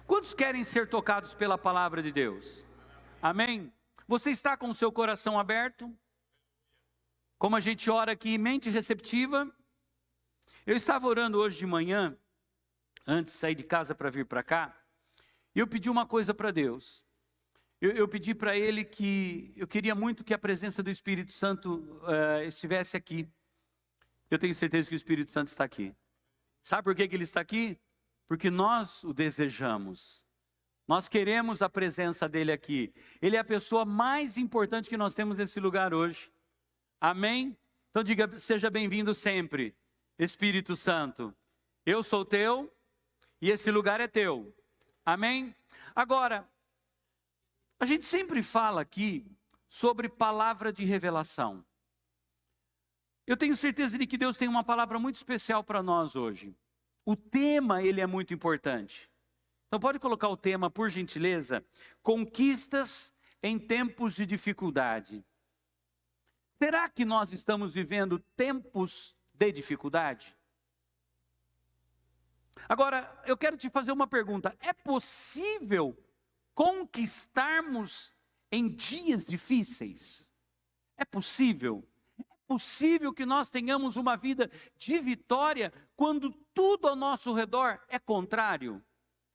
Quantos querem ser tocados pela palavra de Deus? Amém? Você está com o seu coração aberto? Como a gente ora aqui, mente receptiva. Eu estava orando hoje de manhã, antes de sair de casa para vir para cá, e eu pedi uma coisa para Deus. Eu pedi para Ele que eu queria muito que a presença do Espírito Santo estivesse aqui. Eu tenho certeza que o Espírito Santo está aqui. Sabe por que Ele está aqui? Porque nós o desejamos. Nós queremos a presença dEle aqui. Ele é a pessoa mais importante que nós temos nesse lugar hoje. Amém? Então diga, seja bem-vindo sempre, Espírito Santo. Eu sou teu e esse lugar é teu. Amém? Agora, a gente sempre fala aqui sobre palavra de revelação. Eu tenho certeza de que Deus tem uma palavra muito especial para nós hoje. O tema, ele é muito importante. Então pode colocar o tema, por gentileza, conquistas em tempos de dificuldade. Será que nós estamos vivendo tempos de dificuldade? Agora, eu quero te fazer uma pergunta. É possível conquistarmos em dias difíceis? É possível? É possível que nós tenhamos uma vida de vitória quando tudo ao nosso redor é contrário?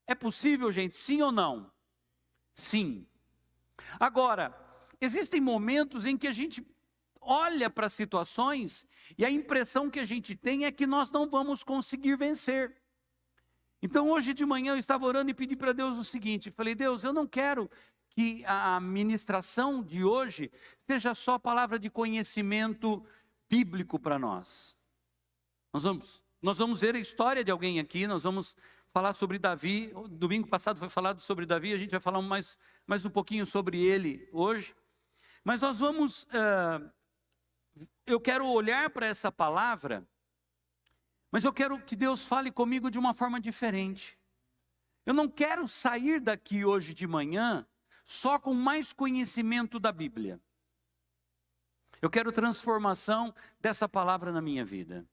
É possível, gente? Sim ou não? Sim. Agora, existem momentos em que a gente olha para situações e a impressão que a gente tem é que nós não vamos conseguir vencer. Então hoje de manhã eu estava orando e pedi para Deus o seguinte, falei, Deus, eu não quero que a ministração de hoje seja só palavra de conhecimento bíblico para nós. Nós vamos ver a história de alguém aqui, nós vamos falar sobre Davi. O domingo passado foi falado sobre Davi, a gente vai falar mais um pouquinho sobre ele hoje. Mas nós vamos, eu quero olhar para essa palavra, mas eu quero que Deus fale comigo de uma forma diferente. Eu não quero sair daqui hoje de manhã só com mais conhecimento da Bíblia. Eu quero transformação dessa palavra na minha vida.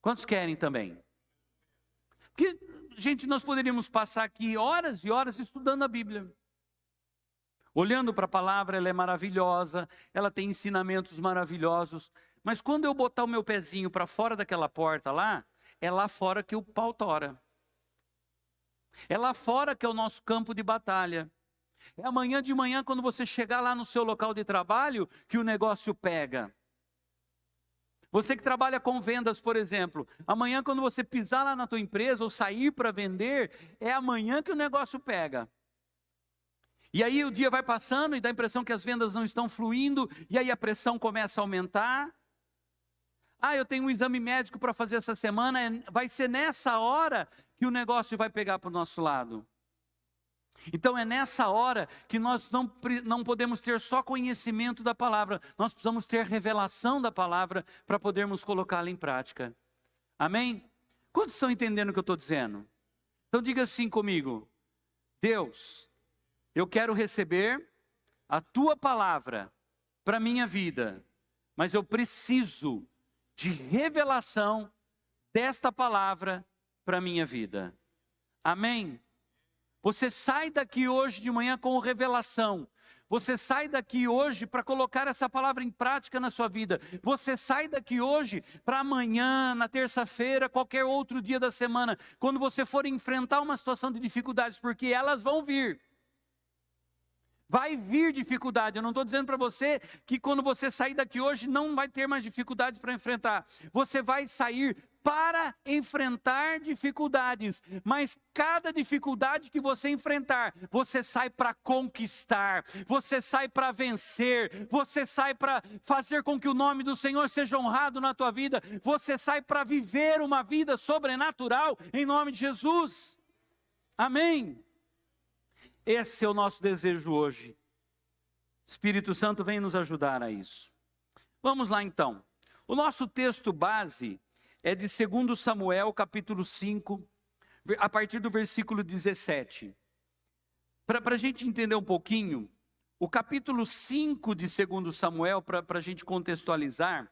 Quantos querem também? Porque, gente, nós poderíamos passar aqui horas e horas estudando a Bíblia. Olhando para a palavra, ela é maravilhosa, ela tem ensinamentos maravilhosos. Mas quando eu botar o meu pezinho para fora daquela porta lá, é lá fora que o pau tora. É lá fora que é o nosso campo de batalha. É amanhã de manhã, quando você chegar lá no seu local de trabalho, que o negócio pega. Você que trabalha com vendas, por exemplo, amanhã quando você pisar lá na tua empresa ou sair para vender, é amanhã que o negócio pega. E aí o dia vai passando e dá a impressão que as vendas não estão fluindo, e aí a pressão começa a aumentar. Eu tenho um exame médico para fazer essa semana, vai ser nessa hora que o negócio vai pegar para o nosso lado. Então é nessa hora que nós não podemos ter só conhecimento da palavra, nós precisamos ter revelação da palavra para podermos colocá-la em prática. Amém? Quantos estão entendendo o que eu estou dizendo? Então diga assim comigo, Deus, eu quero receber a tua palavra para a minha vida, mas eu preciso de revelação desta palavra para a minha vida. Amém? Você sai daqui hoje de manhã com revelação. Você sai daqui hoje para colocar essa palavra em prática na sua vida. Você sai daqui hoje para amanhã, na terça-feira, qualquer outro dia da semana, quando você for enfrentar uma situação de dificuldades, porque elas vão vir. Vai vir dificuldade. Eu não estou dizendo para você que quando você sair daqui hoje não vai ter mais dificuldades para enfrentar. Você vai sair para enfrentar dificuldades. Mas cada dificuldade que você enfrentar, você sai para conquistar. Você sai para vencer. Você sai para fazer com que o nome do Senhor seja honrado na tua vida. Você sai para viver uma vida sobrenatural em nome de Jesus. Amém? Esse é o nosso desejo hoje. Espírito Santo vem nos ajudar a isso. Vamos lá então. O nosso texto base é de 2 Samuel, capítulo 5, a partir do versículo 17. Para a gente entender um pouquinho, o capítulo 5 de 2 Samuel, para a gente contextualizar,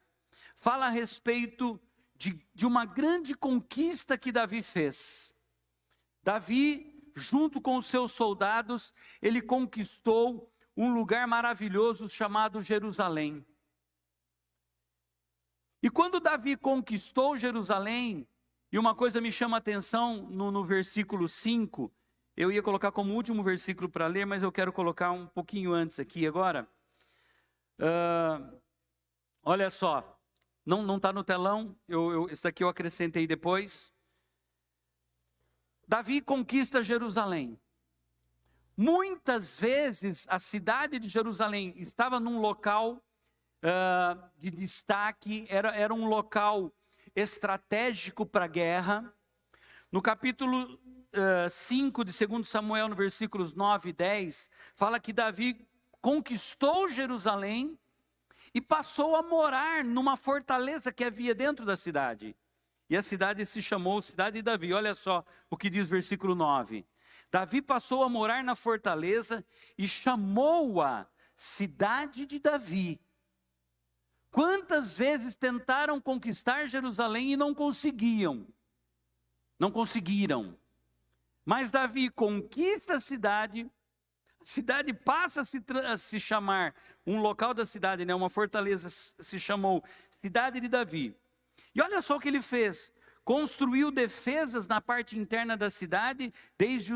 fala a respeito de uma grande conquista que Davi fez. Davi, junto com os seus soldados, ele conquistou um lugar maravilhoso chamado Jerusalém. E quando Davi conquistou Jerusalém, e uma coisa me chama a atenção no versículo 5, eu ia colocar como último versículo para ler, mas eu quero colocar um pouquinho antes aqui agora. Olha só, não está no telão, esse daqui eu acrescentei depois. Davi conquista Jerusalém. Muitas vezes a cidade de Jerusalém estava num local de destaque, era um local estratégico para a guerra. No capítulo 5 de 2 Samuel, no versículos 9 e 10, fala que Davi conquistou Jerusalém e passou a morar numa fortaleza que havia dentro da cidade. E a cidade se chamou Cidade de Davi. Olha só o que diz o versículo 9. Davi passou a morar na fortaleza e chamou-a Cidade de Davi. Quantas vezes tentaram conquistar Jerusalém e não conseguiam? Não conseguiram. Mas Davi conquista a cidade passa a se chamar, um local da cidade, né, uma fortaleza, se chamou Cidade de Davi. E olha só o que ele fez. Construiu defesas na parte interna da cidade, desde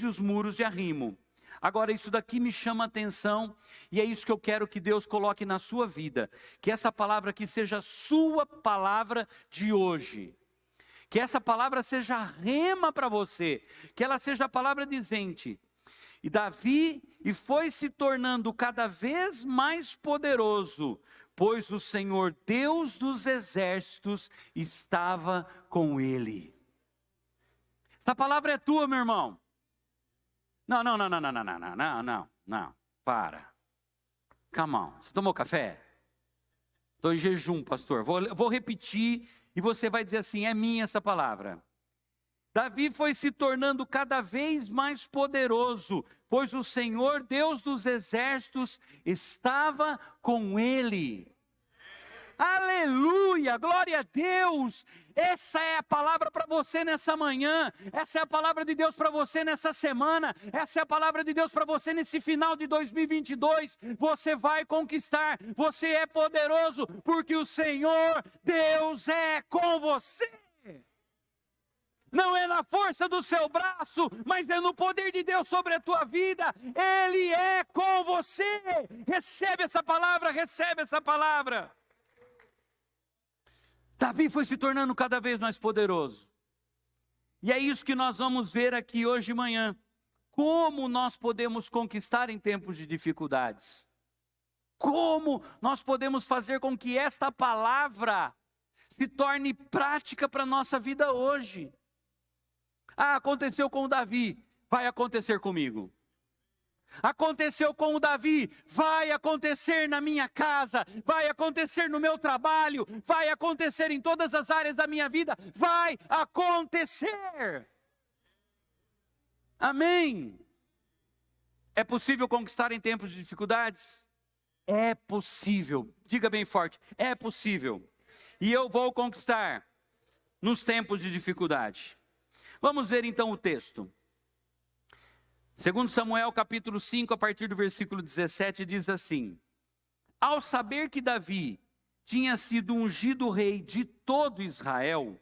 os muros de arrimo. Agora, isso daqui me chama a atenção, e é isso que eu quero que Deus coloque na sua vida. Que essa palavra aqui seja a sua palavra de hoje. Que essa palavra seja rema para você. Que ela seja a palavra dizente. E Davi foi se tornando cada vez mais poderoso, pois o Senhor Deus dos exércitos estava com ele. Essa palavra é tua, meu irmão. Não, para. Come on, você tomou café? Estou em jejum, pastor. Vou repetir e você vai dizer assim, é minha essa palavra. Davi foi se tornando cada vez mais poderoso, pois o Senhor Deus dos exércitos estava com ele. Aleluia, glória a Deus. Essa é a palavra para você nessa manhã. Essa é a palavra de Deus para você nessa semana. Essa é a palavra de Deus para você nesse final de 2022. Você vai conquistar, você é poderoso, porque o Senhor Deus é com você. Não é na força do seu braço, mas é no poder de Deus sobre a tua vida. Ele é com você. Recebe essa palavra, recebe essa palavra. Davi foi se tornando cada vez mais poderoso. E é isso que nós vamos ver aqui hoje de manhã. Como nós podemos conquistar em tempos de dificuldades. Como nós podemos fazer com que esta palavra se torne prática para a nossa vida hoje. Ah, aconteceu com o Davi, vai acontecer comigo. Aconteceu com o Davi, vai acontecer na minha casa, vai acontecer no meu trabalho, vai acontecer em todas as áreas da minha vida, vai acontecer. Amém. É possível conquistar em tempos de dificuldades? É possível, diga bem forte, é possível. E eu vou conquistar nos tempos de dificuldade. Vamos ver então o texto. 2 Samuel capítulo 5, a partir do versículo 17, diz assim: Ao saber que Davi tinha sido ungido rei de todo Israel,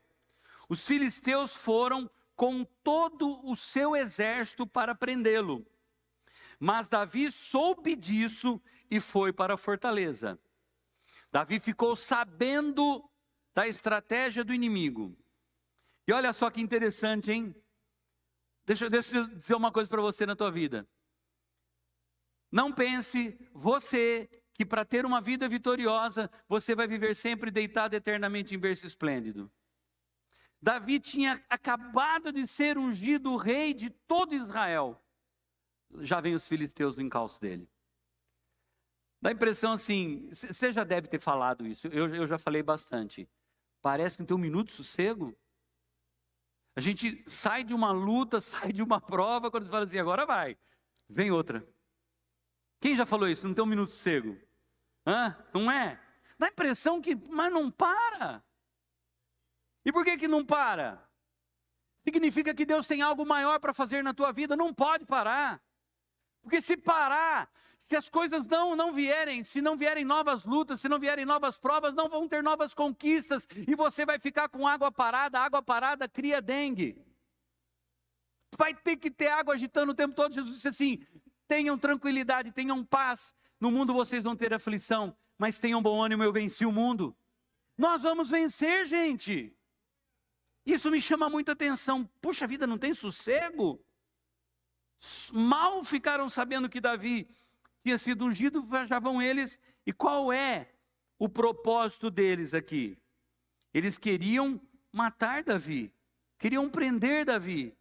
os filisteus foram com todo o seu exército para prendê-lo. Mas Davi soube disso e foi para a fortaleza. Davi ficou sabendo da estratégia do inimigo. E olha só que interessante, hein? Deixa eu dizer uma coisa para você na tua vida. Não pense você que para ter uma vida vitoriosa, você vai viver sempre deitado eternamente em berço esplêndido. Davi tinha acabado de ser ungido rei de todo Israel. Já vem os filisteus no encalço dele. Dá a impressão assim, você já deve ter falado isso, eu já falei bastante. Parece que não tem um minuto de sossego. A gente sai de uma luta, sai de uma prova, quando você fala assim, agora vai, vem outra. Quem já falou isso? Não tem um minuto de sossego? Não é? Dá a impressão que, mas não para. E por que não para? significa que Deus tem algo maior para fazer na tua vida. Não pode parar. Porque se parar, se as coisas não vierem, se não vierem novas lutas, se não vierem novas provas, não vão ter novas conquistas, e você vai ficar com água parada cria dengue. Vai ter que ter água agitando o tempo todo. Jesus disse assim: tenham tranquilidade, tenham paz, no mundo vocês vão ter aflição, mas tenham bom ânimo, eu venci o mundo. Nós vamos vencer, gente. Isso me chama muita atenção. Puxa vida, não tem sossego? Mal ficaram sabendo que Davi tinha sido ungido, já vão eles. E qual é o propósito deles aqui? Eles queriam matar Davi, queriam prender Davi,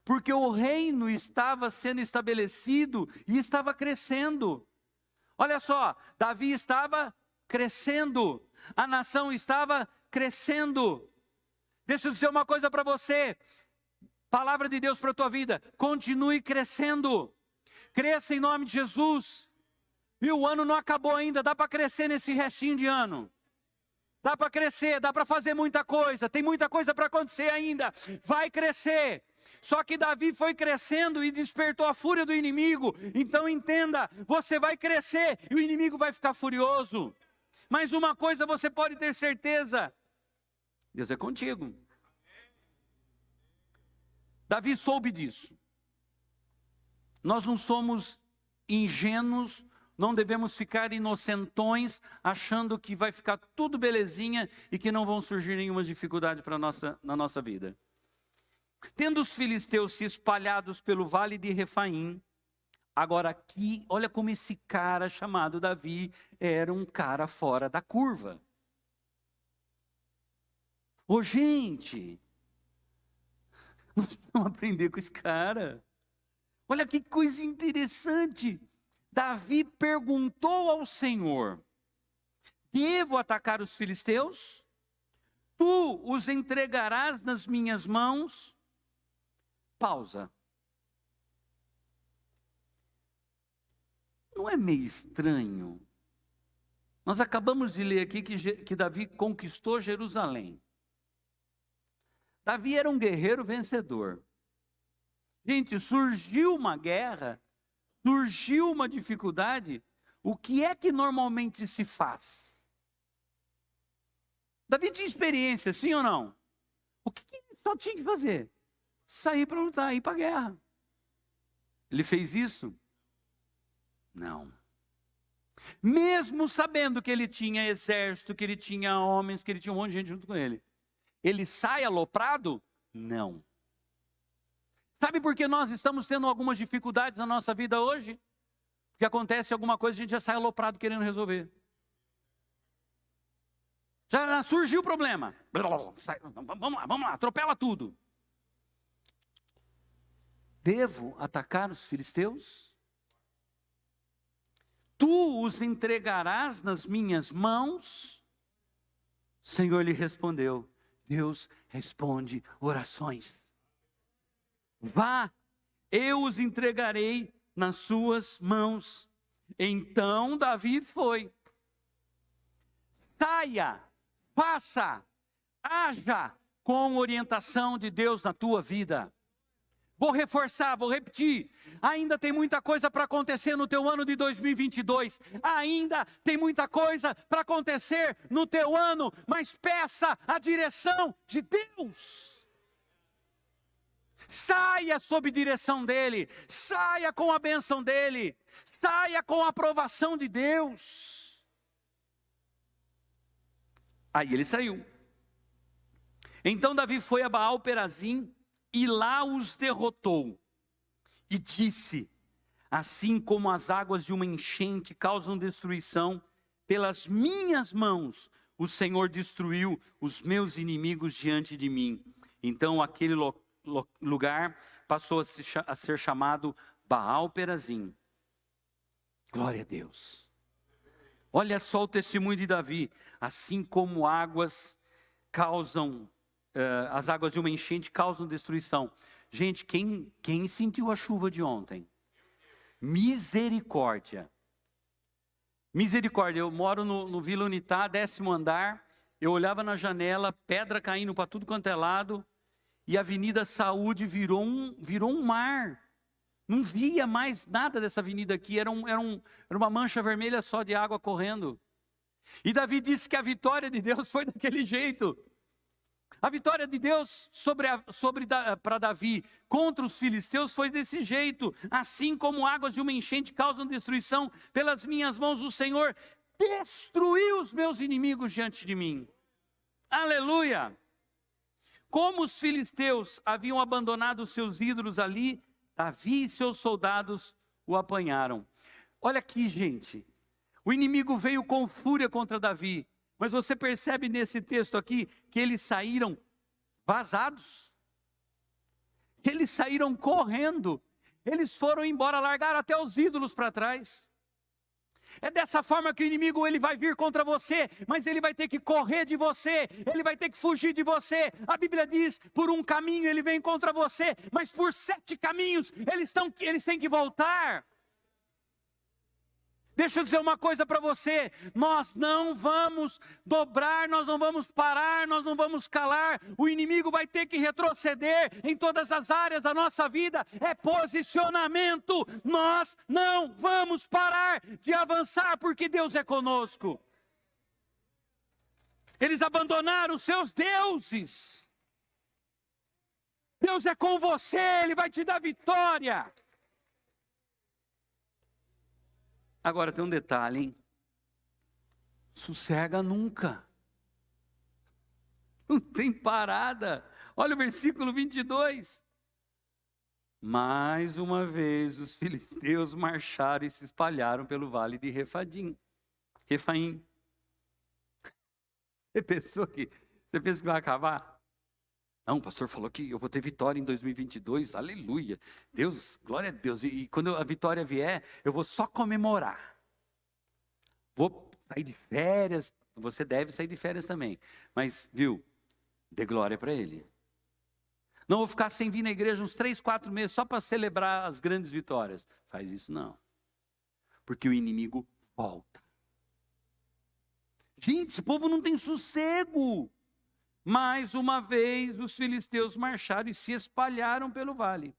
porque o reino estava sendo estabelecido e estava crescendo. Olha só, Davi estava crescendo, a nação estava crescendo. Deixa eu dizer uma coisa para você. Palavra de Deus para a tua vida: continue crescendo, cresça em nome de Jesus. E o ano não acabou ainda, dá para crescer nesse restinho de ano. Dá para crescer, dá para fazer muita coisa, tem muita coisa para acontecer ainda, vai crescer. Só que Davi foi crescendo e despertou a fúria do inimigo. Então entenda, você vai crescer e o inimigo vai ficar furioso. Mas uma coisa você pode ter certeza: Deus é contigo. Davi soube disso. Nós não somos ingênuos, não devemos ficar inocentões, achando que vai ficar tudo belezinha e que não vão surgir nenhuma dificuldade na nossa vida. Tendo os filisteus se espalhados pelo vale de Refaim, agora aqui, olha como esse cara chamado Davi era um cara fora da curva. Ô gente, nós vamos aprender com esse cara. Olha que coisa interessante. Davi perguntou ao Senhor: devo atacar os filisteus? Tu os entregarás nas minhas mãos? Pausa. Não é meio estranho? Nós acabamos de ler aqui que Davi conquistou Jerusalém. Davi era um guerreiro vencedor. Gente, surgiu uma guerra, surgiu uma dificuldade, o que é que normalmente se faz? Davi tinha experiência, sim ou não? O que ele só tinha que fazer? Sair para lutar, ir para a guerra. Ele fez isso? Não. Mesmo sabendo que ele tinha exército, que ele tinha homens, que ele tinha um monte de gente junto com ele, ele sai aloprado? Não. Sabe por que nós estamos tendo algumas dificuldades na nossa vida hoje? Porque acontece alguma coisa, a gente já sai aloprado querendo resolver. Já surgiu o problema. Vamos lá, atropela tudo. Devo atacar os filisteus? Tu os entregarás nas minhas mãos? O Senhor lhe respondeu. Deus responde orações. Vá, eu os entregarei nas suas mãos. Então Davi foi. Saia, faça, haja com orientação de Deus na tua vida. Vou reforçar, vou repetir. Ainda tem muita coisa para acontecer no teu ano de 2022. Ainda tem muita coisa para acontecer no teu ano. Mas peça a direção de Deus. Saia sob direção dEle. Saia com a bênção dEle. Saia com a aprovação de Deus. Aí ele saiu. Então Davi foi a Baal-Perazim e lá os derrotou. E disse: assim como as águas de uma enchente causam destruição, pelas minhas mãos o Senhor destruiu os meus inimigos diante de mim. Então aquele lugar passou a ser chamado Baal-Perazim. Glória a Deus. Olha só o testemunho de Davi. Assim como águas causam as águas de uma enchente causam destruição. Gente, quem sentiu a chuva de ontem? Misericórdia. Misericórdia. Eu moro no Vila Unitá, 10º andar. Eu olhava na janela, pedra caindo para tudo quanto é lado. E a Avenida Saúde virou um mar. Não via mais nada dessa avenida aqui, era uma mancha vermelha só de água correndo. E Davi disse que a vitória de Deus foi daquele jeito. A vitória de Deus para Davi contra os filisteus foi desse jeito. Assim como águas de uma enchente causam destruição, pelas minhas mãos o Senhor destruiu os meus inimigos diante de mim. Aleluia! Como os filisteus haviam abandonado os seus ídolos ali, Davi e seus soldados o apanharam. Olha aqui, gente. O inimigo veio com fúria contra Davi. Mas você percebe nesse texto aqui que eles saíram vazados. Eles saíram correndo. Eles foram embora, largaram até os ídolos para trás. É dessa forma que o inimigo ele vai vir contra você, mas ele vai ter que correr de você, ele vai ter que fugir de você. A Bíblia diz, por um caminho ele vem contra você, mas por 7 caminhos eles têm que voltar. Deixa eu dizer uma coisa para você, nós não vamos dobrar, nós não vamos parar, nós não vamos calar, o inimigo vai ter que retroceder em todas as áreas da nossa vida, é posicionamento, nós não vamos parar de avançar porque Deus é conosco. Eles abandonaram os seus deuses, Deus é com você, Ele vai te dar vitória. Agora tem um detalhe, hein? Sossega nunca. Não tem parada. Olha o versículo 22. Mais uma vez os filisteus marcharam e se espalharam pelo vale de Refaim. Você pensa que vai acabar? Não, o pastor falou que eu vou ter vitória em 2022, aleluia. Deus, glória a Deus. E quando a vitória vier, eu vou só comemorar. Vou sair de férias, você deve sair de férias também. Mas, viu, dê glória para Ele. Não vou ficar sem vir na igreja uns 3, 4 meses só para celebrar as grandes vitórias. Faz isso não. Porque o inimigo volta. Gente, esse povo não tem sossego. Mais uma vez os filisteus marcharam e se espalharam pelo vale.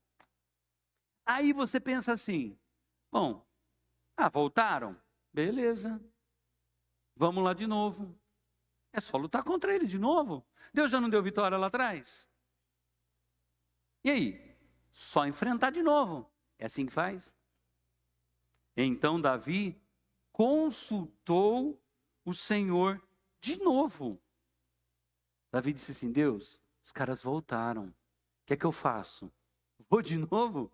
Aí você pensa assim, bom, voltaram? Beleza, vamos lá de novo. É só lutar contra ele de novo. Deus já não deu vitória lá atrás? E aí? Só enfrentar de novo. É assim que faz? Então Davi consultou o Senhor de novo. Davi disse assim, Deus, os caras voltaram. O que é que eu faço? Vou de novo?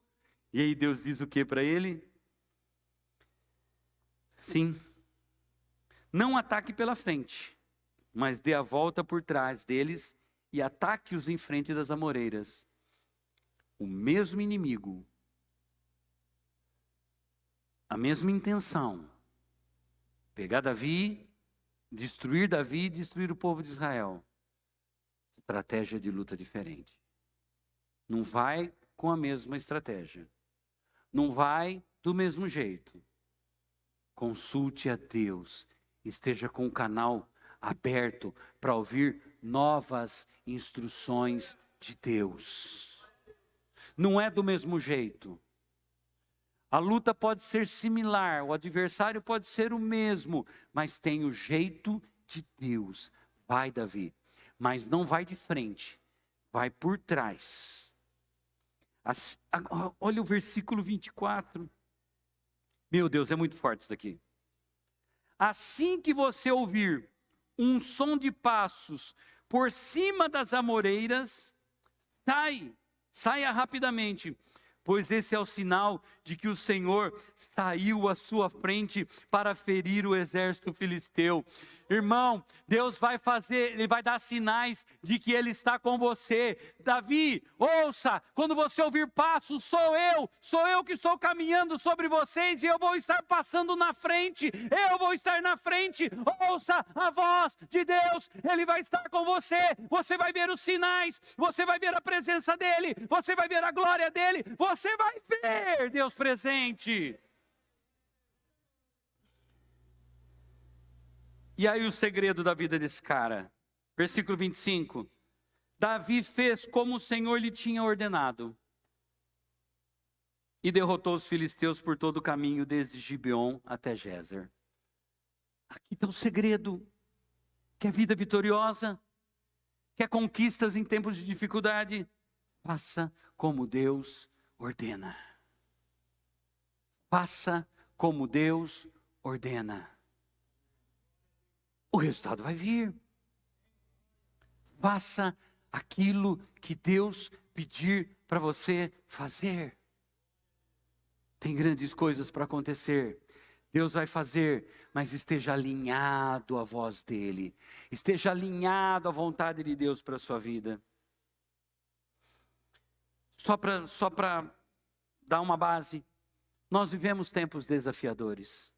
E aí Deus diz o que para ele? Sim. Não ataque pela frente, mas dê a volta por trás deles e ataque-os em frente das amoreiras. O mesmo inimigo, a mesma intenção. Pegar Davi, destruir o povo de Israel. Estratégia de luta diferente. Não vai com a mesma estratégia. Não vai do mesmo jeito. Consulte a Deus. Esteja com o canal aberto para ouvir novas instruções de Deus. Não é do mesmo jeito. A luta pode ser similar, o adversário pode ser o mesmo, mas tem o jeito de Deus. Vai, Davi. Mas não vai de frente, vai por trás. Olha o versículo 24. Meu Deus, é muito forte isso daqui. Assim que você ouvir um som de passos por cima das amoreiras, saia rapidamente, pois esse é o sinal de que o Senhor saiu à sua frente para ferir o exército filisteu. Irmão, Deus vai fazer, Ele vai dar sinais de que Ele está com você. Davi, ouça, quando você ouvir passos, sou eu que estou caminhando sobre vocês e eu vou estar passando na frente, eu vou estar na frente. Ouça a voz de Deus, Ele vai estar com você, você vai ver os sinais, você vai ver a presença dEle, você vai ver a glória dEle, você vai ver Deus presente. E aí o segredo da vida desse cara, versículo 25, Davi fez como o Senhor lhe tinha ordenado. E derrotou os filisteus por todo o caminho, desde Gibeon até Gézer. Aqui está o segredo. Quer vida vitoriosa? Quer conquistas em tempos de dificuldade? Faça como Deus ordena. Faça como Deus ordena. O resultado vai vir. Faça aquilo que Deus pedir para você fazer. Tem grandes coisas para acontecer. Deus vai fazer, mas esteja alinhado à voz dEle. Esteja alinhado à vontade de Deus para a sua vida. Só para dar uma base, nós vivemos tempos desafiadores.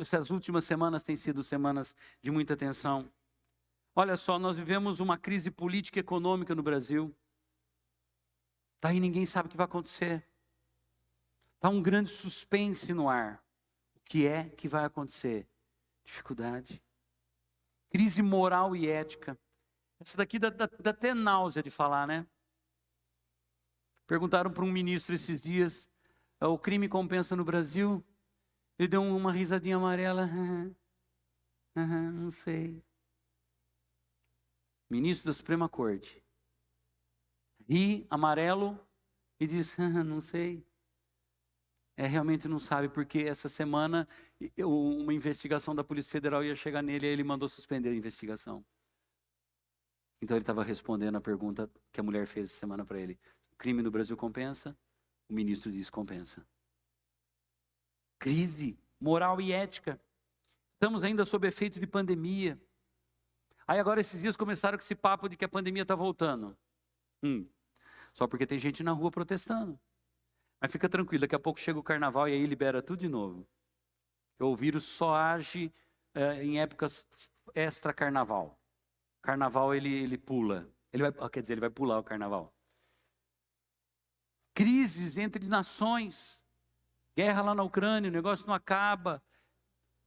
Essas últimas semanas têm sido semanas de muita tensão. Olha só, nós vivemos uma crise política e econômica no Brasil. Daí ninguém sabe o que vai acontecer. Está um grande suspense no ar. O que é que vai acontecer? Dificuldade. Crise moral e ética. Essa daqui dá até náusea de falar, né? Perguntaram para um ministro esses dias, o crime compensa no Brasil? Ele deu uma risadinha amarela. Não sei. Ministro da Suprema Corte. Ri, amarelo, e diz, não sei. Realmente não sabe, porque essa semana uma investigação da Polícia Federal ia chegar nele e ele mandou suspender a investigação. Então ele estava respondendo a pergunta que a mulher fez essa semana para ele. O crime no Brasil compensa? O ministro diz compensa. Crise moral e ética. Estamos ainda sob efeito de pandemia. Aí agora esses dias começaram com esse papo de que a pandemia está voltando. Só porque tem gente na rua protestando. Mas fica tranquilo, daqui a pouco chega o carnaval e aí libera tudo de novo. O vírus só age em épocas extra-carnaval. Carnaval ele pula. Ele vai pular o carnaval. Crises entre nações. Guerra lá na Ucrânia, o negócio não acaba.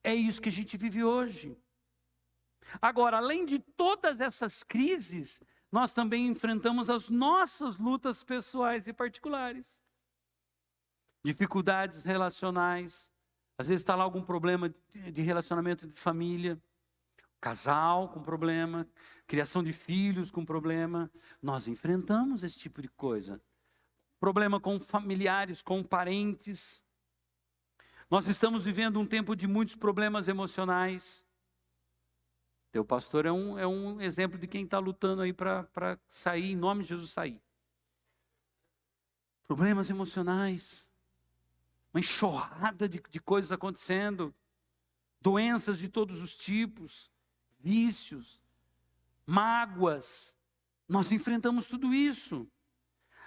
É isso que a gente vive hoje. Agora, além de todas essas crises, nós também enfrentamos as nossas lutas pessoais e particulares. Dificuldades relacionais. Às vezes está lá algum problema de relacionamento de família. Casal com problema. Criação de filhos com problema. Nós enfrentamos esse tipo de coisa. Problema com familiares, com parentes. Nós estamos vivendo um tempo de muitos problemas emocionais. Teu pastor é um exemplo de quem está lutando aí para sair, em nome de Jesus sair. Problemas emocionais. Uma enxurrada de coisas acontecendo. Doenças de todos os tipos. Vícios. Mágoas. Nós enfrentamos tudo isso.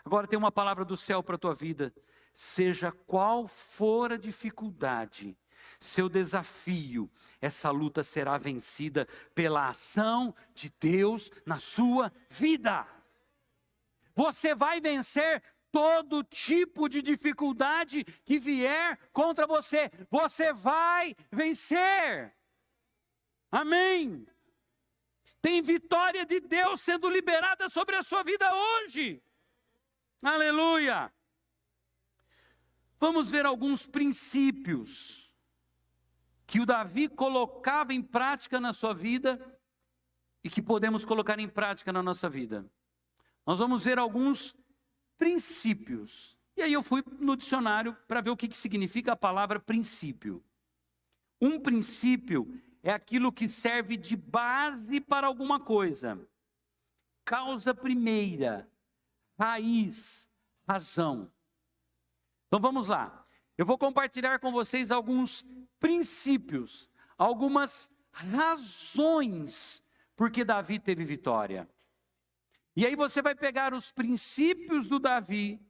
Agora tem uma palavra do céu para a tua vida. Seja qual for a dificuldade, seu desafio, essa luta será vencida pela ação de Deus na sua vida. Você vai vencer todo tipo de dificuldade que vier contra você. Você vai vencer. Amém. Tem vitória de Deus sendo liberada sobre a sua vida hoje. Aleluia. Vamos ver alguns princípios que o Davi colocava em prática na sua vida e que podemos colocar em prática na nossa vida. Nós vamos ver alguns princípios. E aí eu fui no dicionário para ver o que significa a palavra princípio. Um princípio é aquilo que serve de base para alguma coisa. Causa primeira, raiz, razão. Então vamos lá. Eu vou compartilhar com vocês alguns princípios, algumas razões porque Davi teve vitória. E aí você vai pegar os princípios do Davi,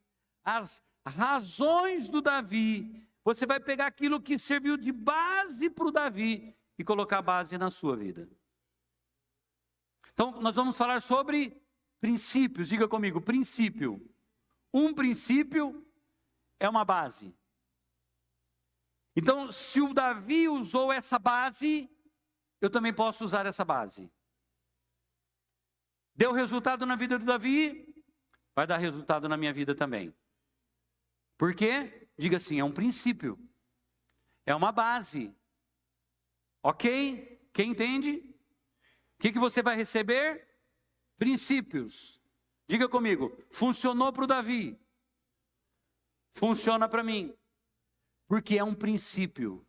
as razões do Davi, você vai pegar aquilo que serviu de base para o Davi e colocar base na sua vida. Então nós vamos falar sobre princípios, diga comigo, princípio. Um princípio é uma base. Então, se o Davi usou essa base, eu também posso usar essa base. Deu resultado na vida do Davi, vai dar resultado na minha vida também. Por quê? Diga assim, é um princípio. É uma base. Ok? Quem entende? O que você vai receber? Princípios. Diga comigo, funcionou para o Davi. Funciona para mim. Porque é um princípio.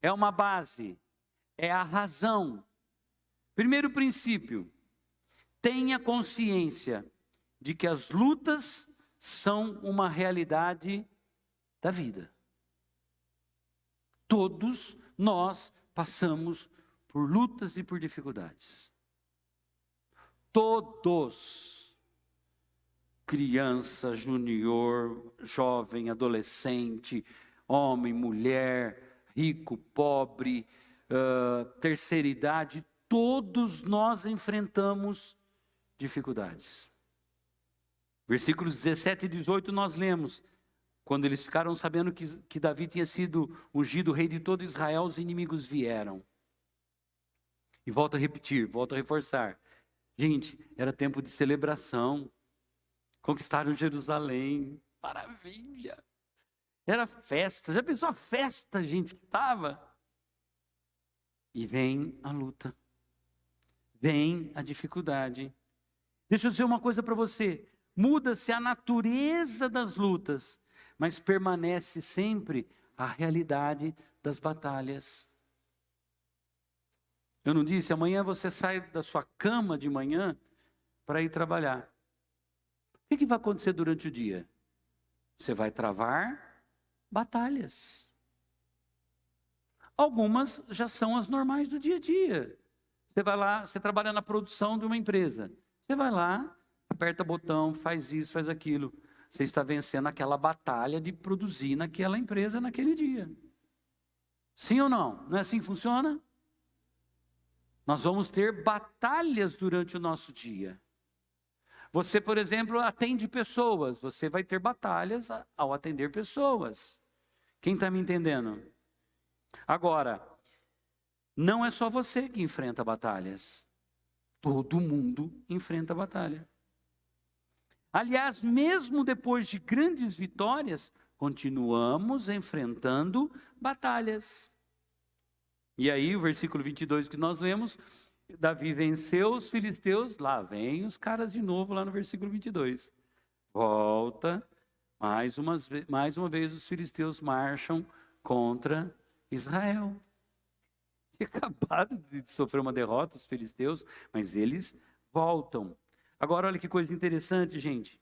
É uma base. É a razão. Primeiro princípio. Tenha consciência de que as lutas são uma realidade da vida. Todos nós passamos por lutas e por dificuldades. Todos. Criança, júnior, jovem, adolescente, homem, mulher, rico, pobre, terceira idade, todos nós enfrentamos dificuldades. Versículos 17 e 18 nós lemos, quando eles ficaram sabendo que Davi tinha sido ungido rei de todo Israel, os inimigos vieram. E volto a repetir, volto a reforçar. Gente, era tempo de celebração. Conquistaram Jerusalém. Maravilha. Era festa. Já pensou a festa, gente, que estava? E vem a luta. Vem a dificuldade. Deixa eu dizer uma coisa para você. Muda-se a natureza das lutas, mas permanece sempre a realidade das batalhas. Eu não disse, amanhã você sai da sua cama de manhã para ir trabalhar. O que vai acontecer durante o dia? Você vai travar batalhas. Algumas já são as normais do dia a dia. Você vai lá, você trabalha na produção de uma empresa. Você vai lá, aperta botão, faz isso, faz aquilo. Você está vencendo aquela batalha de produzir naquela empresa naquele dia. Sim ou não? Não é assim que funciona? Nós vamos ter batalhas durante o nosso dia. Você, por exemplo, atende pessoas. Você vai ter batalhas ao atender pessoas. Quem está me entendendo? Agora, não é só você que enfrenta batalhas. Todo mundo enfrenta batalha. Aliás, mesmo depois de grandes vitórias, continuamos enfrentando batalhas. E aí, o versículo 22 que nós lemos, Davi venceu os filisteus, lá vem os caras de novo, lá no versículo 22. Volta, mais uma vez os filisteus marcham contra Israel. Tinha acabado de sofrer uma derrota, os filisteus, mas eles voltam. Agora, olha que coisa interessante, gente.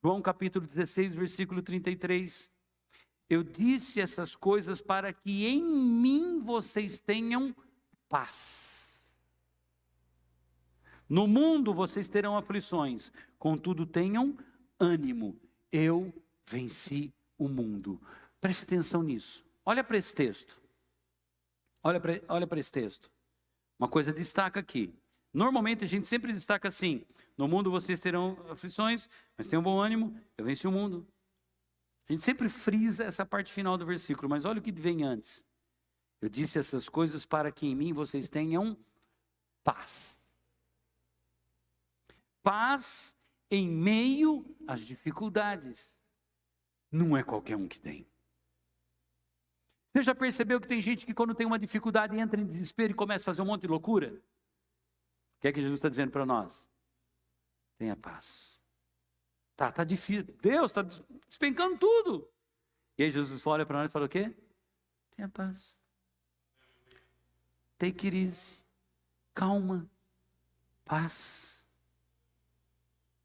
João capítulo 16, versículo 33. Eu disse essas coisas para que em mim vocês tenham paz. No mundo vocês terão aflições, contudo tenham ânimo. Eu venci o mundo. Preste atenção nisso. Olha para esse texto. Olha para esse texto. Uma coisa destaca aqui. Normalmente a gente sempre destaca assim: no mundo vocês terão aflições, mas tenham bom ânimo, eu venci o mundo. A gente sempre frisa essa parte final do versículo, mas olha o que vem antes. Eu disse essas coisas para que em mim vocês tenham paz. Paz em meio às dificuldades. Não é qualquer um que tem. Você já percebeu que tem gente que quando tem uma dificuldade entra em desespero e começa a fazer um monte de loucura? O que é que Jesus está dizendo para nós? Tenha paz. Tá difícil. Deus está despencando tudo. E aí Jesus olha para nós e fala o quê? Tenha paz. Take it easy. Calma. Paz.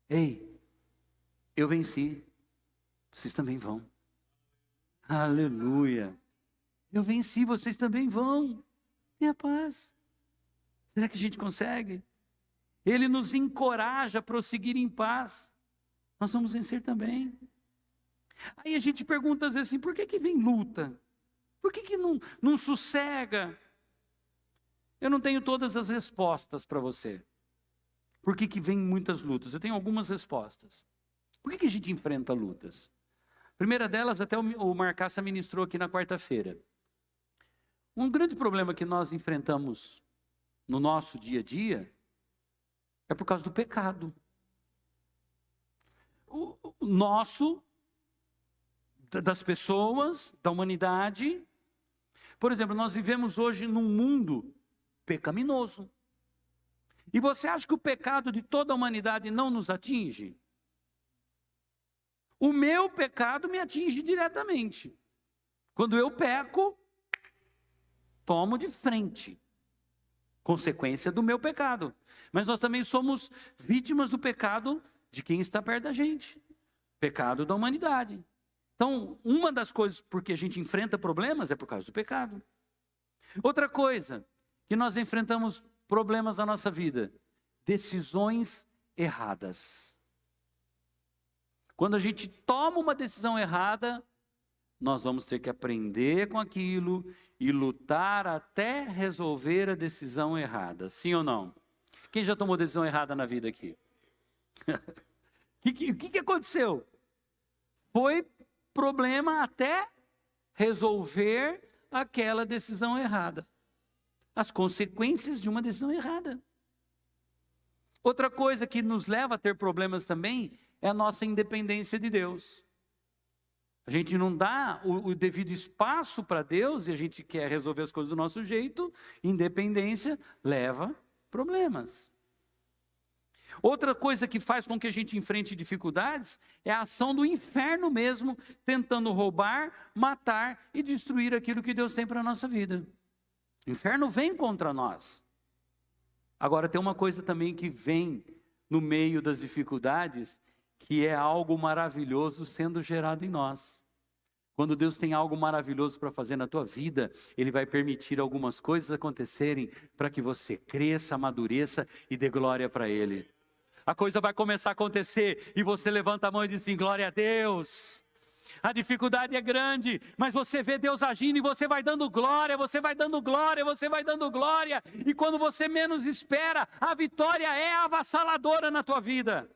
Ei, eu venci. Vocês também vão. Aleluia. Eu venci, vocês também vão. Tenha paz. Será que a gente consegue? Ele nos encoraja a prosseguir em paz. Nós vamos vencer também. Aí a gente pergunta às vezes assim, por que vem luta? Por que não sossega? Eu não tenho todas as respostas para você. Por que vem muitas lutas? Eu tenho algumas respostas. Por que a gente enfrenta lutas? A primeira delas, até o Marcaça ministrou aqui na quarta-feira. Um grande problema que nós enfrentamos no nosso dia a dia É por causa do pecado. O nosso, das pessoas, da humanidade. Por exemplo, nós vivemos hoje num mundo pecaminoso. E você acha que o pecado de toda a humanidade não nos atinge? O meu pecado me atinge diretamente. Quando eu peco, tomo de frente. Consequência do meu pecado. Mas nós também somos vítimas do pecado de quem está perto da gente. Pecado da humanidade. Então, uma das coisas por que a gente enfrenta problemas é por causa do pecado. Outra coisa que nós enfrentamos problemas na nossa vida, decisões erradas. Quando a gente toma uma decisão errada, nós vamos ter que aprender com aquilo e lutar até resolver a decisão errada. Sim ou não? Quem já tomou decisão errada na vida aqui? O que aconteceu? Foi problema até resolver aquela decisão errada. As consequências de uma decisão errada. Outra coisa que nos leva a ter problemas também é a nossa independência de Deus. A gente não dá o devido espaço para Deus e a gente quer resolver as coisas do nosso jeito. Independência leva problemas. Outra coisa que faz com que a gente enfrente dificuldades é a ação do inferno mesmo, tentando roubar, matar e destruir aquilo que Deus tem para a nossa vida. O inferno vem contra nós. Agora tem uma coisa também que vem no meio das dificuldades, que é algo maravilhoso sendo gerado em nós. Quando Deus tem algo maravilhoso para fazer na tua vida, Ele vai permitir algumas coisas acontecerem para que você cresça, amadureça e dê glória para Ele. A coisa vai começar a acontecer e você levanta a mão e diz assim, glória a Deus. A dificuldade é grande, mas você vê Deus agindo e você vai dando glória, você vai dando glória, você vai dando glória. E quando você menos espera, a vitória é avassaladora na tua vida.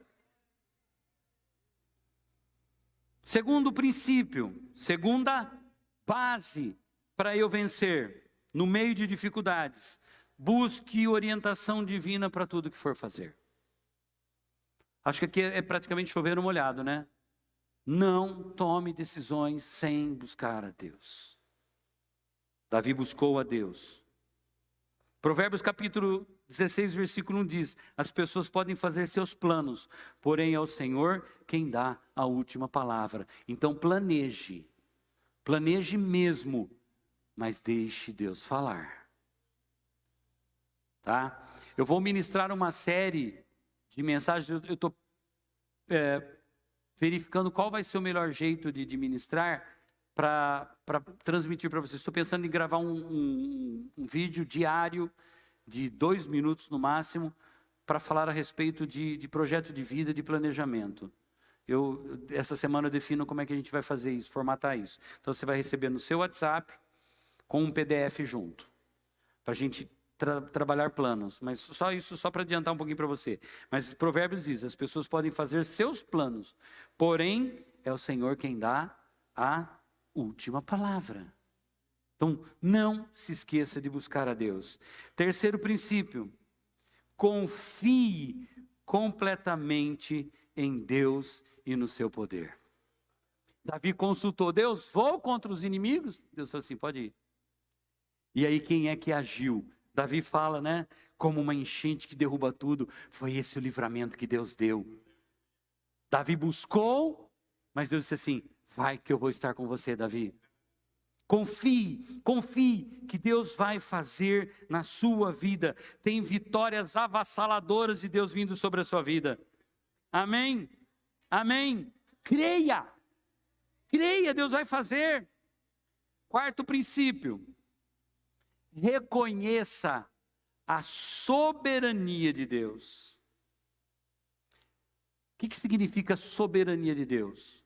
Segundo princípio, segunda base para eu vencer no meio de dificuldades, busque orientação divina para tudo que for fazer. Acho que aqui é praticamente chover no molhado, né? Não tome decisões sem buscar a Deus. Davi buscou a Deus. Provérbios capítulo 16, versículo 1 diz, as pessoas podem fazer seus planos, porém é o Senhor quem dá a última palavra. Então planeje mesmo, mas deixe Deus falar. Tá? Eu vou ministrar uma série de mensagens, eu estou verificando qual vai ser o melhor jeito de ministrar para transmitir para vocês. Estou pensando em gravar um vídeo diário de 2 minutos no máximo para falar a respeito de projeto de vida, de planejamento. Essa semana eu defino como é que a gente vai fazer isso, formatar isso. Então você vai receber no seu WhatsApp com um PDF junto, para a gente trabalhar planos, mas só isso, só para adiantar um pouquinho para você. Mas Provérbios diz, as pessoas podem fazer seus planos, porém é o Senhor quem dá a última palavra. Então não se esqueça de buscar a Deus. Terceiro princípio, confie completamente em Deus e no seu poder. Davi consultou Deus, vou contra os inimigos? Deus falou assim, pode ir. E aí quem é que agiu? Davi fala, né? Como uma enchente que derruba tudo. Foi esse o livramento que Deus deu. Davi buscou, mas Deus disse assim, vai que eu vou estar com você, Davi. Confie que Deus vai fazer na sua vida. Tem vitórias avassaladoras de Deus vindo sobre a sua vida. Amém? Amém? Creia, Deus vai fazer. Quarto princípio. Reconheça a soberania de Deus. O que significa soberania de Deus?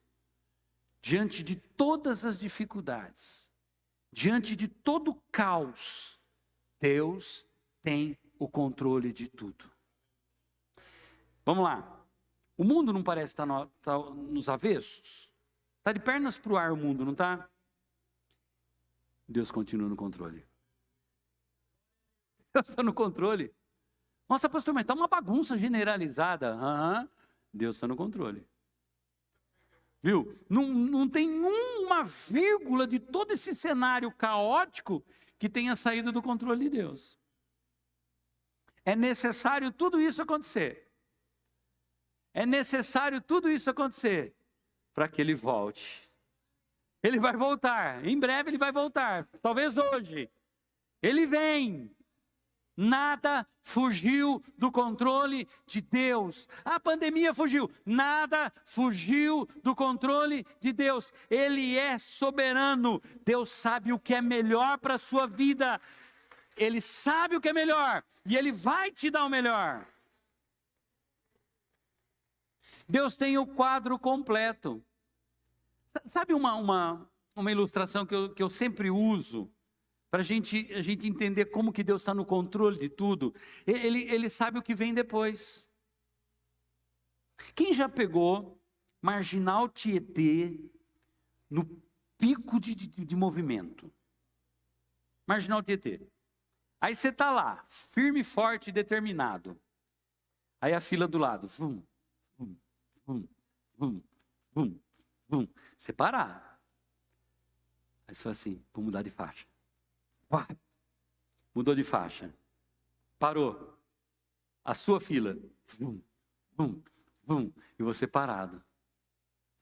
Diante de todas as dificuldades, diante de todo o caos, Deus tem o controle de tudo. Vamos lá. O mundo não parece estar nos avessos? Está de pernas para o ar o mundo, não está? Deus continua no controle. Deus está no controle. Nossa, pastor, mas está uma bagunça generalizada. Deus está no controle. Viu? Não tem uma vírgula de todo esse cenário caótico que tenha saído do controle de Deus. É necessário tudo isso acontecer. É necessário tudo isso acontecer para que ele volte. Ele vai voltar, em breve ele vai voltar, talvez hoje. Ele vem. Nada fugiu do controle de Deus. A pandemia fugiu. Nada fugiu do controle de Deus. Ele é soberano. Deus sabe o que é melhor para a sua vida. Ele sabe o que é melhor. E Ele vai te dar o melhor. Deus tem o quadro completo. Sabe uma ilustração que eu sempre uso? Para a gente entender como que Deus está no controle de tudo. Ele sabe o que vem depois. Quem já pegou Marginal Tietê no pico de movimento? Marginal Tietê. Aí você está lá, firme, forte, determinado. Aí a fila do lado. Vum, vum, vum, vum, vum, vum. Você parar. Aí você fala assim, vou mudar de faixa. Mudou de faixa. Parou. A sua fila. Vum, vum, vum. E você parado.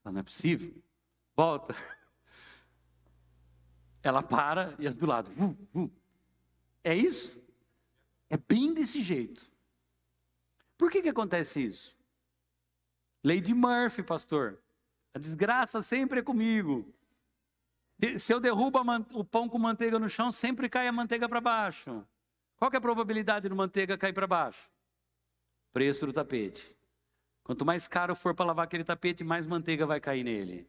Não é possível. Volta. Ela para e é do lado. Vum, vum. É isso? É bem desse jeito. Por que acontece isso? Lei de Murphy, pastor. A desgraça sempre é comigo. Se eu derrubo o pão com manteiga no chão, sempre cai a manteiga para baixo. Qual que é a probabilidade de manteiga cair para baixo? Preço do tapete. Quanto mais caro for para lavar aquele tapete, mais manteiga vai cair nele.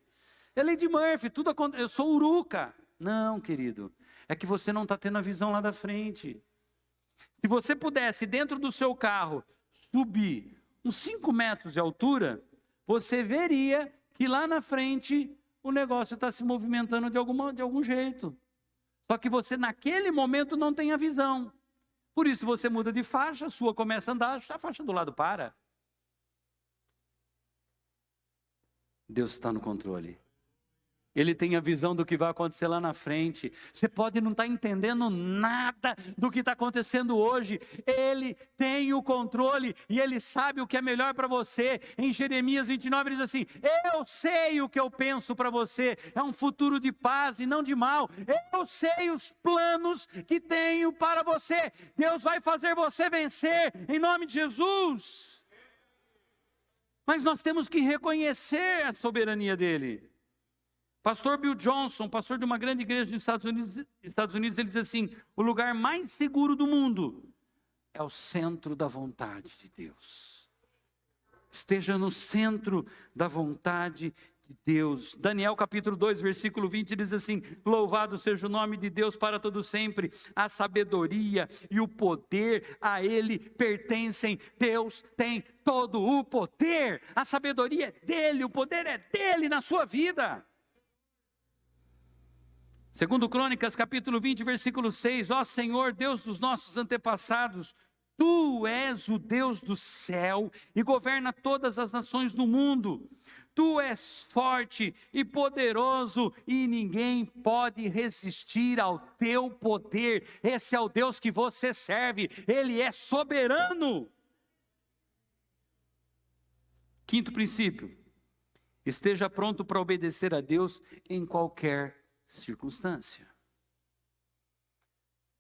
É lei de Murphy, tudo acontece. Eu sou uruca. Não, querido. É que você não está tendo a visão lá da frente. Se você pudesse, dentro do seu carro, subir uns 5 metros de altura, você veria que lá na frente o negócio está se movimentando de algum jeito. Só que você, naquele momento, não tem a visão. Por isso, você muda de faixa, a sua começa a andar, a faixa do lado para. Deus está no controle. Ele tem a visão do que vai acontecer lá na frente. Você pode não estar entendendo nada do que está acontecendo hoje. Ele tem o controle e Ele sabe o que é melhor para você. Em Jeremias 29 ele diz assim, eu sei o que eu penso para você. É um futuro de paz e não de mal. Eu sei os planos que tenho para você. Deus vai fazer você vencer em nome de Jesus. Mas nós temos que reconhecer a soberania dEle. Pastor Bill Johnson, pastor de uma grande igreja nos Estados Unidos, ele diz assim, o lugar mais seguro do mundo é o centro da vontade de Deus. Esteja no centro da vontade de Deus. Daniel capítulo 2, versículo 20, diz assim, louvado seja o nome de Deus para todo sempre, a sabedoria e o poder a Ele pertencem. Deus tem todo o poder, a sabedoria é dEle, o poder é dEle na sua vida. Segundo Crônicas, capítulo 20, versículo 6, ó Senhor, Deus dos nossos antepassados, Tu és o Deus do céu e governa todas as nações do mundo. Tu és forte e poderoso e ninguém pode resistir ao Teu poder. Esse é o Deus que você serve, Ele é soberano. Quinto princípio, esteja pronto para obedecer a Deus em qualquer circunstância.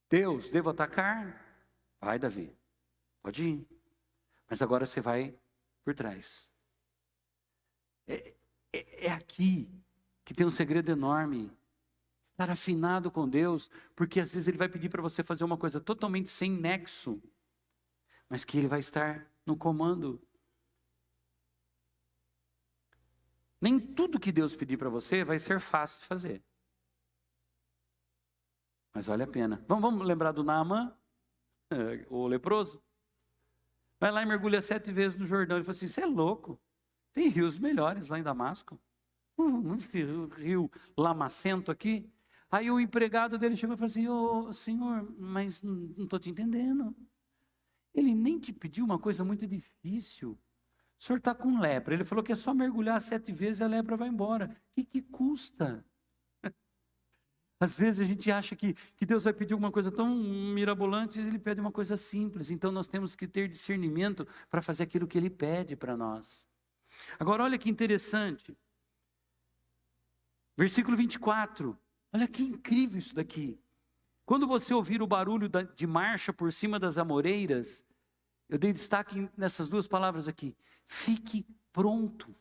Deus, devo atacar? Vai, Davi, pode ir. Mas agora você vai por trás. É aqui que tem um segredo enorme. Estar afinado com Deus, porque às vezes Ele vai pedir para você fazer uma coisa totalmente sem nexo, mas que Ele vai estar no comando. Nem tudo que Deus pedir para você vai ser fácil de fazer. Mas vale a pena. Vamos lembrar do Naamã, o leproso? Vai lá e mergulha 7 vezes no Jordão. Ele falou assim, você é louco. Tem rios melhores lá em Damasco. Esse rio lamacento aqui. Aí o empregado dele chegou e falou assim, Senhor, mas não estou te entendendo. ele nem te pediu uma coisa muito difícil. O senhor está com lepra. Ele falou que é só mergulhar 7 vezes e a lepra vai embora. O que custa? Às vezes a gente acha que Deus vai pedir alguma coisa tão mirabolante e Ele pede uma coisa simples. Então nós temos que ter discernimento para fazer aquilo que Ele pede para nós. Agora olha que interessante. Versículo 24. Olha que incrível isso daqui. Quando você ouvir o barulho de marcha por cima das amoreiras, eu dei destaque nessas 2 palavras aqui. Fique pronto.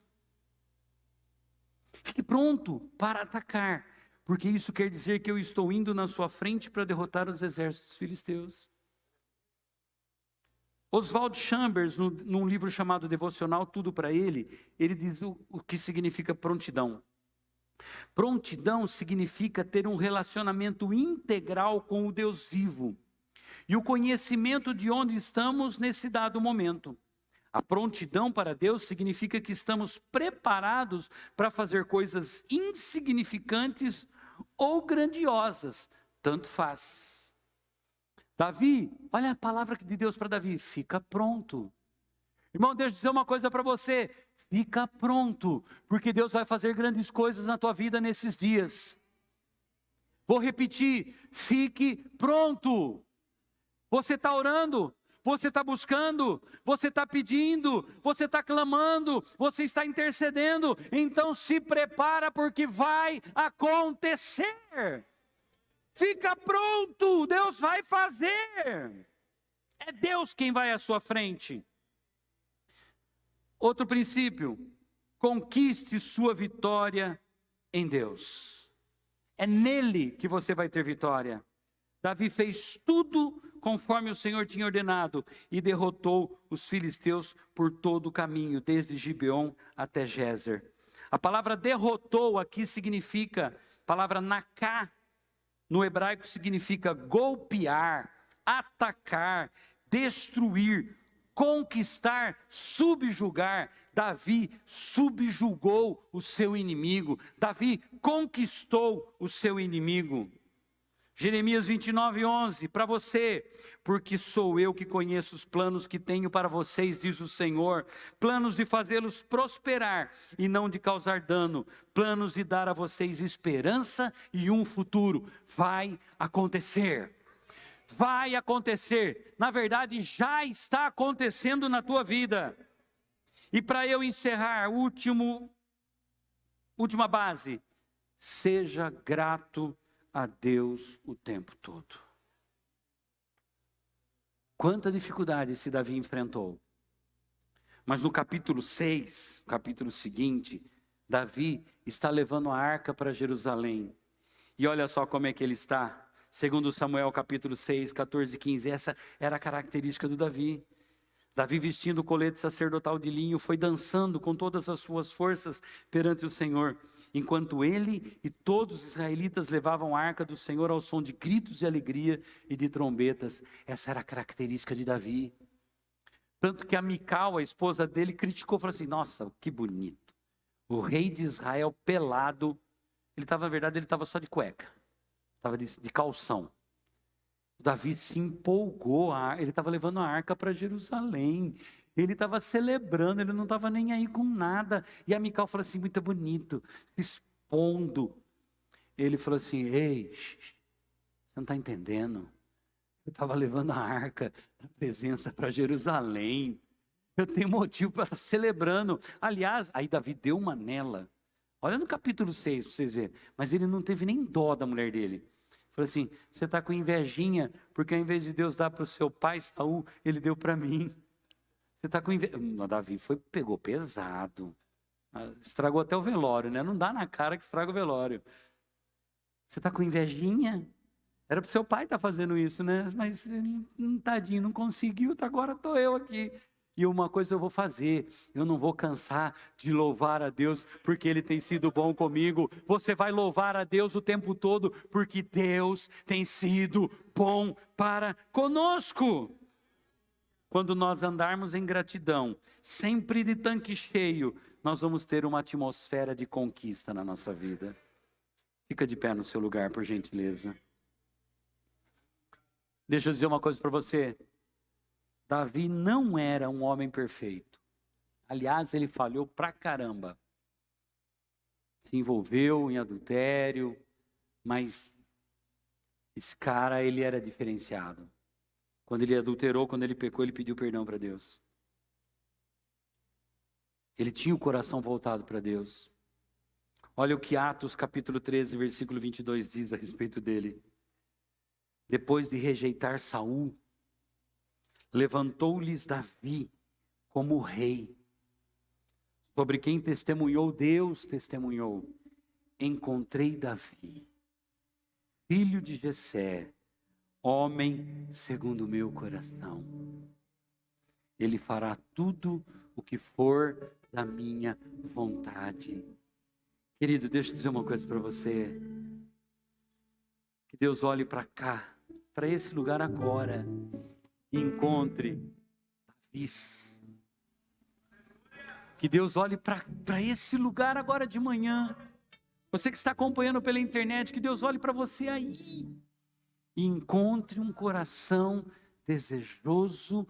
Fique pronto para atacar. Porque isso quer dizer que eu estou indo na sua frente para derrotar os exércitos filisteus. Oswald Chambers, num livro chamado Devocional, Tudo para Ele diz o que significa prontidão. Prontidão significa ter um relacionamento integral com o Deus vivo e o conhecimento de onde estamos nesse dado momento. A prontidão para Deus significa que estamos preparados para fazer coisas insignificantes ou grandiosas, tanto faz. Davi, olha a palavra de Deus para Davi, fica pronto. Irmão, deixa eu dizer uma coisa para você, fica pronto, porque Deus vai fazer grandes coisas na tua vida nesses dias. Vou repetir, fique pronto. Você está orando, você está buscando, você está pedindo, você está clamando, você está intercedendo, então se prepara porque vai acontecer. Fica pronto, Deus vai fazer. É Deus quem vai à sua frente. Outro princípio, conquiste sua vitória em Deus. É nele que você vai ter vitória. Davi fez tudo conforme o Senhor tinha ordenado e derrotou os filisteus por todo o caminho, desde Gibeon até Gézer. A palavra derrotou aqui significa, a palavra naká, no hebraico significa golpear, atacar, destruir, conquistar, subjugar. Davi subjugou o seu inimigo. Davi conquistou o seu inimigo. Jeremias 29:11, para você, porque sou eu que conheço os planos que tenho para vocês, diz o Senhor, planos de fazê-los prosperar e não de causar dano, planos de dar a vocês esperança e um futuro. Vai acontecer. Vai acontecer. Na verdade, já está acontecendo na tua vida. E para eu encerrar, última base, seja grato a Deus o tempo todo. Quanta dificuldade esse Davi enfrentou. Mas no capítulo 6, capítulo seguinte, Davi está levando a arca para Jerusalém. E olha só como é que ele está. Segundo Samuel capítulo 6, 14 e 15, essa era a característica do Davi. Davi, vestindo o colete sacerdotal de linho, foi dançando com todas as suas forças perante o Senhor, enquanto ele e todos os israelitas levavam a arca do Senhor ao som de gritos de alegria e de trombetas. Essa era a característica de Davi. Tanto que a Mical, a esposa dele, criticou, falou assim, nossa, que bonito. O rei de Israel pelado, na verdade ele estava só de cueca, estava de calção. Davi se empolgou, ele estava levando a arca para Jerusalém, ele estava celebrando, ele não estava nem aí com nada. E a Mical falou assim, muito bonito, se expondo. Ele falou assim, ei, você não está entendendo? Eu estava levando a arca da presença para Jerusalém. Eu tenho motivo para estar celebrando. Aliás, aí Davi deu uma nela. Olha no capítulo 6 para vocês verem. Mas ele não teve nem dó da mulher dele. Falou assim, você está com invejinha, porque ao invés de Deus dar para o seu pai Saul, ele deu para mim. Você está com inveja. Davi pegou pesado. Estragou até o velório, né? Não dá na cara que estraga o velório. Você está com invejinha? Era para o seu pai estar fazendo isso, né? Mas ele, tadinho, não conseguiu, agora estou eu aqui. E uma coisa eu vou fazer, eu não vou cansar de louvar a Deus, porque Ele tem sido bom comigo. Você vai louvar a Deus o tempo todo, porque Deus tem sido bom para conosco. Quando nós andarmos em gratidão, sempre de tanque cheio, nós vamos ter uma atmosfera de conquista na nossa vida. Fica de pé no seu lugar, por gentileza. Deixa eu dizer uma coisa para você. Davi não era um homem perfeito. Aliás, ele falhou pra caramba. Se envolveu em adultério, mas esse cara, ele era diferenciado. Quando ele adulterou, quando ele pecou, ele pediu perdão para Deus. Ele tinha o coração voltado para Deus. Olha o que Atos capítulo 13, versículo 22 diz a respeito dele. Depois de rejeitar Saul, levantou-lhes Davi como rei, sobre quem testemunhou Deus, testemunhou. Encontrei Davi, filho de Jessé, homem segundo o meu coração. Ele fará tudo o que for da minha vontade. Querido, deixa eu dizer uma coisa para você. Que Deus olhe para cá, para esse lugar agora, e encontre Davis. Que Deus olhe para esse lugar agora de manhã. Você que está acompanhando pela internet, que Deus olhe para você aí. E encontre um coração desejoso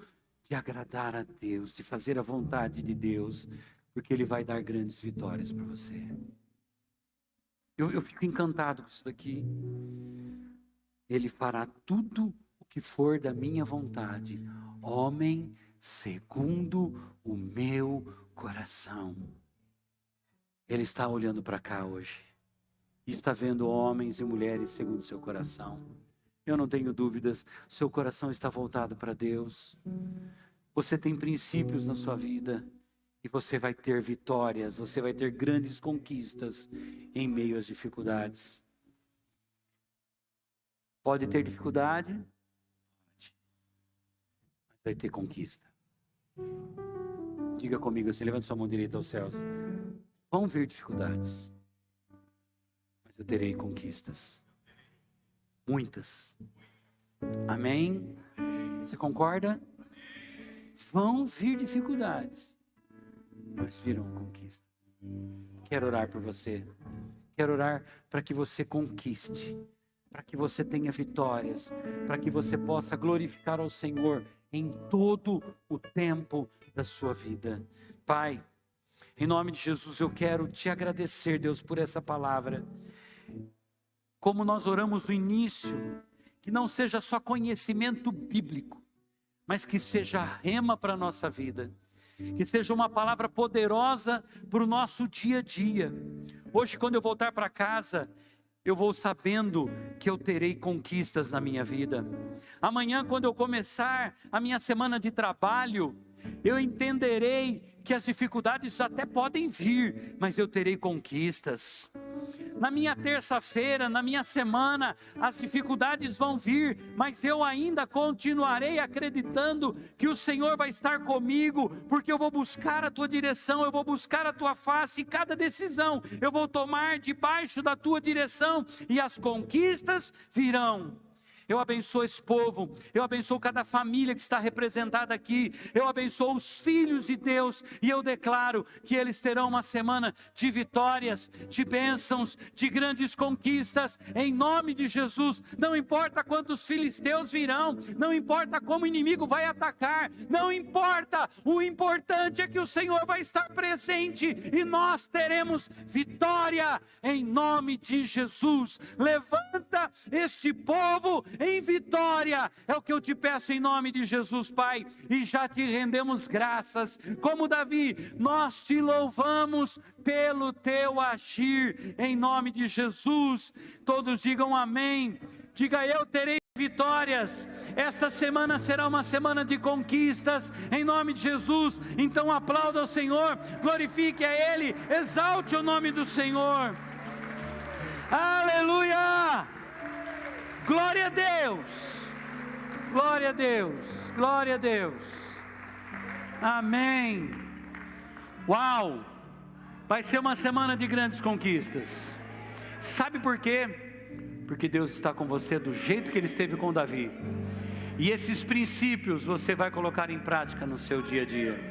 de agradar a Deus, de fazer a vontade de Deus, porque Ele vai dar grandes vitórias para você. Eu fico encantado com isso daqui. Ele fará tudo o que for da minha vontade, homem segundo o meu coração. Ele está olhando para cá hoje e está vendo homens e mulheres segundo o seu coração. Eu não tenho dúvidas, seu coração está voltado para Deus. Você tem princípios na sua vida e você vai ter vitórias, você vai ter grandes conquistas em meio às dificuldades. Pode ter dificuldade? Pode. Mas vai ter conquista. Diga comigo assim, levante sua mão direita aos céus. Vão vir dificuldades, mas eu terei conquistas. Muitas. Amém? Você concorda? Vão vir dificuldades, mas virão conquistas. Quero orar por você. Quero orar para que você conquiste, para que você tenha vitórias, para que você possa glorificar ao Senhor em todo o tempo da sua vida. Pai, em nome de Jesus, eu quero te agradecer, Deus, por essa palavra. Como nós oramos no início, que não seja só conhecimento bíblico, mas que seja rema para a nossa vida. Que seja uma palavra poderosa para o nosso dia a dia. Hoje, quando eu voltar para casa, eu vou sabendo que eu terei conquistas na minha vida. Amanhã, quando eu começar a minha semana de trabalho, eu entenderei que as dificuldades até podem vir, mas eu terei conquistas. Na minha terça-feira, na minha semana, as dificuldades vão vir, mas eu ainda continuarei acreditando que o Senhor vai estar comigo, porque eu vou buscar a tua direção, eu vou buscar a tua face, e cada decisão eu vou tomar debaixo da tua direção, e as conquistas virão. Eu abençoo esse povo, eu abençoo cada família que está representada aqui, eu abençoo os filhos de Deus, e eu declaro que eles terão uma semana de vitórias, de bênçãos, de grandes conquistas, em nome de Jesus. Não importa quantos filisteus virão, não importa como o inimigo vai atacar, não importa, o importante é que o Senhor vai estar presente, e nós teremos vitória, em nome de Jesus. Levanta este povo em vitória, é o que eu te peço em nome de Jesus, Pai, e já te rendemos graças, como Davi, nós te louvamos pelo teu agir, em nome de Jesus. Todos digam amém, diga eu terei vitórias, esta semana será uma semana de conquistas, em nome de Jesus. Então aplauda ao Senhor, glorifique a Ele, exalte o nome do Senhor, aleluia! Glória a Deus, glória a Deus, glória a Deus, amém. Uau, vai ser uma semana de grandes conquistas. Sabe por quê? Porque Deus está com você do jeito que Ele esteve com Davi, e esses princípios você vai colocar em prática no seu dia a dia.